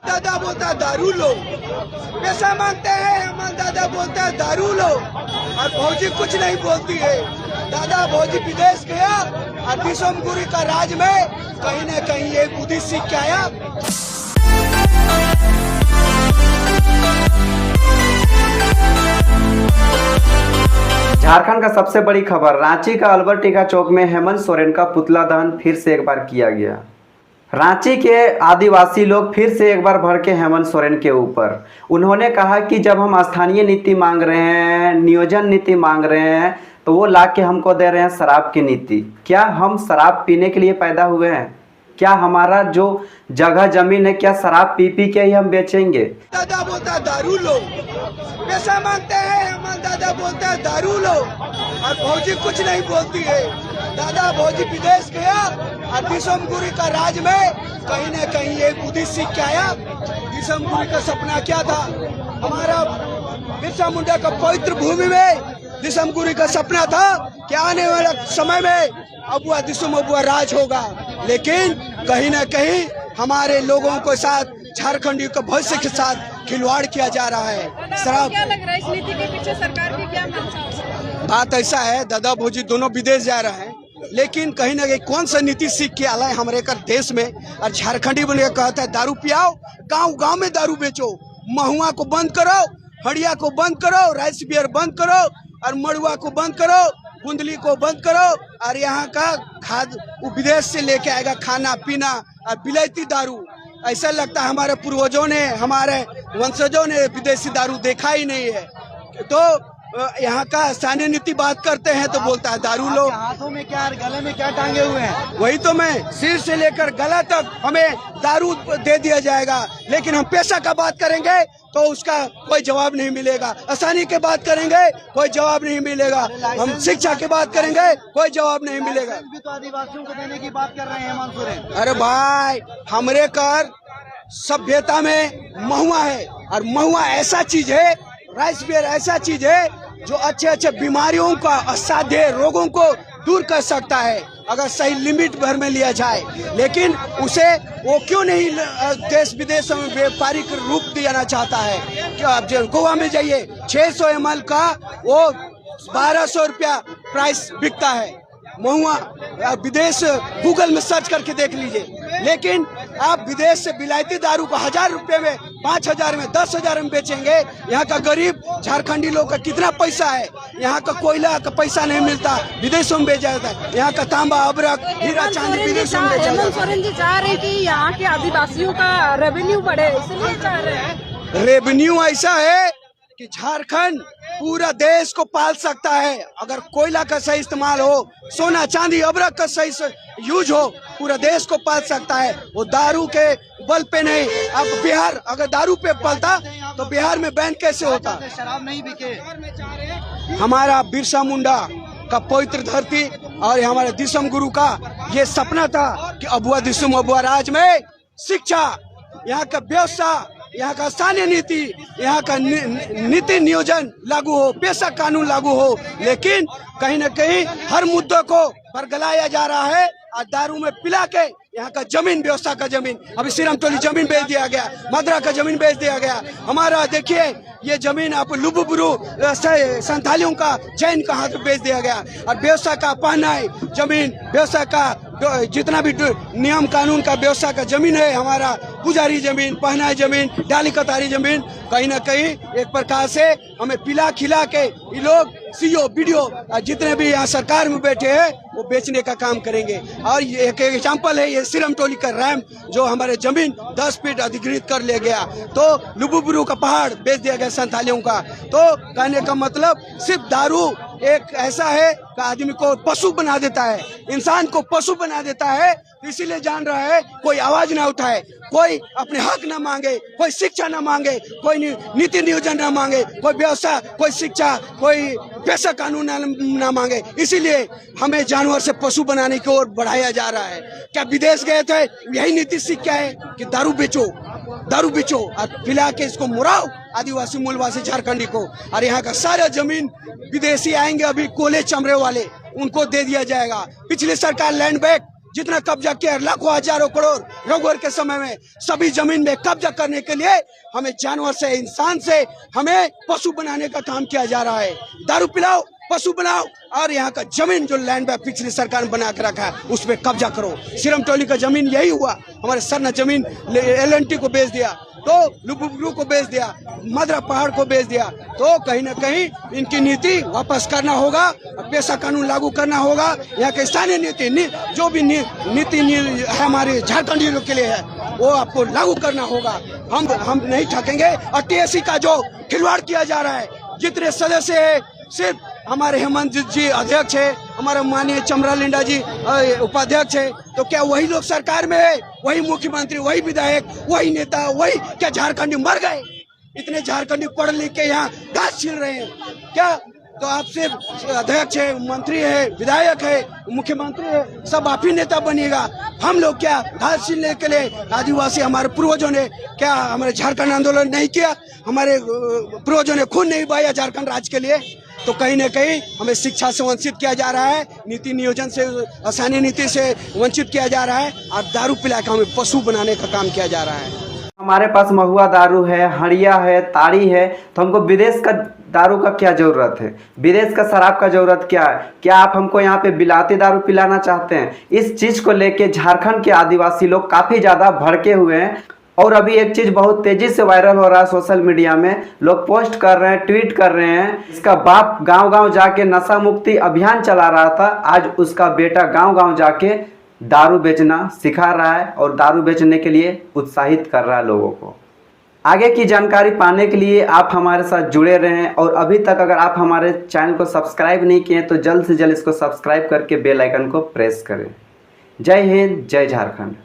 दादा बोलता है दारू लो, पैसा मांगते हैं, हमारा दादा बोलता है दारू लो, और भौजी कुछ नहीं बोलती है। दादा भौजी विदेश गया और दिसंबुरी का राज में कहीं न कहीं ये बुद्धि सीख के आया। झारखंड का सबसे बड़ी खबर, रांची का अल्बर्ट टीका चौक में हेमंत सोरेन का पुतला दहन फिर से एक बार किया गया। रांची के आदिवासी लोग फिर से एक बार भड़के हेमंत सोरेन के ऊपर। उन्होंने कहा कि जब हम स्थानीय नीति मांग रहे हैं, नियोजन नीति मांग रहे हैं, तो वो ला के हमको दे रहे हैं शराब की नीति। क्या हम शराब पीने के लिए पैदा हुए हैं? क्या हमारा जो जगह जमीन है, क्या शराब पी पी के ही हम बेचेंगे? दादा बोलता है दारू लो, पैसा मांगते हैं, हमारा दादा बोलता है दारू लो, और भौजी कुछ नहीं बोलती है। दादा भौजी विदेश गया और दिसंबुरी का राज में कहीं न कहीं ये बुद्धि सीख के आया। दिसंबुरी का सपना क्या था? हमारा बिरसा मुंडा का पवित्र भूमि में दिसंबुरी का सपना था कि आने वाले समय में अबुआ दिसुम अबुआ राज होगा, लेकिन कहीं न कहीं हमारे लोगों के साथ, झारखंडियों के भविष्य के साथ खिलवाड़ किया जा रहा है। शराब क्या लग रहा है इस नीति के पीछे सरकार की क्या मंशा? बात ऐसा है, दादा भौजी दोनों विदेश जा रहे हैं, लेकिन कहीं न कहीं कौन सा नीति सीख के आला है हमारे कर देश में। और झारखंडी बने कहता है दारू पियाओ, गांव गांव में दारू बेचो, महुआ को बंद करो, हड़िया को बंद करो, राइस बियर बंद करो, और मड़ुआ को बंद करो, बुंदली को बंद करो, और यहाँ का खाद विदेश से लेके आएगा खाना पीना और बिलायती दारू। ऐसा लगता है हमारे पूर्वजों ने, हमारे वंशजों ने विदेशी दारू देखा ही नहीं है। तो यहाँ का स्थानीय नीति बात करते हैं तो बोलता है दारू लो। हाथों में क्या, गले में क्या टांगे हुए हैं? वही तो मैं, सिर से लेकर गला तक हमें दारू दे दिया जाएगा, लेकिन हम पैसा का बात करेंगे तो उसका कोई जवाब नहीं मिलेगा। आसानी की बात करेंगे कोई जवाब नहीं मिलेगा। हम शिक्षा की बात करेंगे कोई जवाब नहीं मिलेगा। भी तो आदिवासियों को देने की बात कर रहे हैं हेमंत सोरेन। अरे भाई, हमरे कर सभ्यता में महुआ है, और महुआ ऐसा चीज है, राइस बियर ऐसा चीज है जो अच्छे अच्छे बीमारियों का, असाध्य रोगों को दूर कर सकता है अगर सही लिमिट भर में लिया जाए। लेकिन उसे वो क्यों नहीं देश विदेश में व्यापारिक रूप देना चाहता है? क्या आप गोवा में जाइए, 600 ml का वो 1200 रुपया प्राइस बिकता है महुआ। विदेश गूगल में सर्च करके देख लीजिए। लेकिन आप विदेश से बिलायती दारू को 1000 रुपये में, 5000 में, 10,000 में बेचेंगे। यहाँ का गरीब झारखंडी लोग का कितना पैसा है? यहाँ का कोयला का पैसा नहीं मिलता, विदेशों में बेचा जाता है। यहाँ का तांबा, अबरक, हीरा चांदी विदेशों में बेचा जाता है। हेमंत सोरेन जी चाह रहे हैं कि यहाँ के आदिवासियों का रेवेन्यू बढ़े, इसलिए चाह रहे हैं। रेवेन्यू ऐसा है कि झारखंड पूरा देश को पाल सकता है अगर कोयला का सही इस्तेमाल हो, सोना चांदी अबरक का सही यूज हो, पूरा देश को पाल सकता है। वो दारू के बल पे नहीं। अब बिहार अगर दारू पे पलता तो बिहार में बैन कैसे होता? शराब नहीं बिके। हमारा बिरसा मुंडा का पवित्र धरती और हमारे दिसम गुरु का ये सपना था कि अबुआ दिसुम अबुआ राज में शिक्षा, यहाँ का व्यवस्था, यहाँ का स्थानीय नीति, यहाँ का नीति नियोजन लागू हो, पैसा कानून लागू हो। लेकिन कहीं न कहीं हर मुद्दों को बरगलाया जा रहा है और दारू में पिला के यहाँ का जमीन, व्यवस्था का जमीन, अभी सिरमटोली जमीन बेच दिया गया, मदरा का जमीन बेच दिया गया। हमारा देखिए ये जमीन आप लुबुबुरु संथालियों का, जैन का हाथ बेच दिया गया। और व्यवस्था का पहनाई जमीन, व्यवस्था का जितना भी नियम कानून का व्यवस्था का जमीन है, हमारा पुजारी जमीन, पहनाई जमीन, डाली कतारी जमीन, कहीं ना कहीं एक प्रकार से हमें पिला खिला के ये लोग सीओ बीडीओ जितने भी यहाँ सरकार में बैठे हैं वो बेचने का काम करेंगे। और ये एक एग्जाम्पल है, ये सिरमटोली का रैम जो हमारे जमीन 10 फीट अधिग्रहित कर लिया गया, तो लुबुबुरु का पहाड़ बेच दिया गया संथालियों का। तो कहने का मतलब सिर्फ दारू एक ऐसा है कि आदमी को पशु बना देता है, इंसान को पशु बना देता है। इसीलिए जान रहा है कोई आवाज ना उठाए, कोई अपने हक ना मांगे, कोई शिक्षा ना मांगे, कोई नीति नियोजन ना मांगे, कोई व्यवस्था, कोई शिक्षा, कोई पैसा कानून ना मांगे। इसीलिए हमें जानवर से पशु बनाने की ओर बढ़ाया जा रहा है। क्या विदेश गए थे यही नीति सीख क्या है कि दारू बेचो, दारू बेचो और पिला के इसको मुराओ आदिवासी मूलवासी झारखंडी को। और यहाँ का सारा जमीन विदेशी आएंगे अभी कोले चमड़े वाले, उनको दे दिया जाएगा। पिछली सरकार लैंड बैक जितना कब्जा किया, लाखों हजारों करोड़ रघुवर के समय में, सभी जमीन में कब्जा करने के लिए हमें जानवर से, इंसान से हमें पशु बनाने का काम किया जा रहा है। दारू पिलाओ, पशु बनाओ, और यहाँ का जमीन जो लैंड बैग पिछली सरकार ने बना के रखा है उस पर कब्जा करो। सिरम टोली का जमीन यही हुआ, हमारे सर ने जमीन LNT को बेच दिया, तो लुबुबलू को बेच दिया, मदरा पहाड़ को बेच दिया। तो कहीं ना कहीं इनकी नीति वापस करना होगा, पेशा कानून लागू करना होगा। यहाँ के स्थानीय नीति जो भी नीति है हमारे झारखंडियों के लिए है वो आपको लागू करना होगा। हम नहीं ठकेंगे। और TSC का जो खिलवाड़ किया जा रहा है, जितने सदस्य है सिर्फ हमारे हेमंत जी अध्यक्ष है, हमारा माननीय चमरा लिंडा जी उपाध्यक्ष है, तो क्या वही लोग सरकार में है? वही मुख्यमंत्री, वही विधायक, वही नेता, वही क्या झारखंडी मर गए? इतने झारखंडी पढ़ लिख के यहाँ घास छील रहे हैं क्या? तो आप सिर्फ अध्यक्ष है, मंत्री है, विधायक है, मुख्यमंत्री है, सब आप ही नेता बनिएगा। हम लोग क्या घास छीलने के लिए? आदिवासी हमारे पूर्वजों ने क्या हमारे झारखंड आंदोलन नहीं किया? हमारे पूर्वजों ने खून नहीं बहाया झारखंड राज्य के लिए? तो कहीं न कहीं हमें शिक्षा से वंचित किया जा रहा है, नीति नियोजन से, आसानी नीति से वंचित किया जा रहा है, और दारू पिला के हमें पशु बनाने का काम किया जा रहा है। हमारे पास महुआ दारू है, हड़िया है, ताड़ी है, तो हमको विदेश का दारू का क्या ज़रूरत है? विदेश का शराब का ज़रूरत क्या है? क्या आप हमको यहाँ पे बिलाती दारू पिलाना चाहते हैं? इस चीज़ को लेके झारखंड के आदिवासी लोग काफ़ी ज़्यादा भड़के हुए हैं। और अभी एक चीज़ बहुत तेज़ी से वायरल हो रहा है सोशल मीडिया में, लोग पोस्ट कर रहे हैं, ट्वीट कर रहे हैं। इसका बाप गांव-गांव जाके नशा मुक्ति अभियान चला रहा था, आज उसका बेटा गांव-गांव जाके दारू बेचना सिखा रहा है और दारू बेचने के लिए उत्साहित कर रहा है लोगों को। आगे की जानकारी पाने के लिए आप हमारे साथ जुड़े रहें, और अभी तक अगर आप हमारे चैनल को सब्सक्राइब नहीं किए तो जल्द से जल्द इसको सब्सक्राइब करके बेल आइकन को प्रेस करें। जय हिंद, जय झारखंड।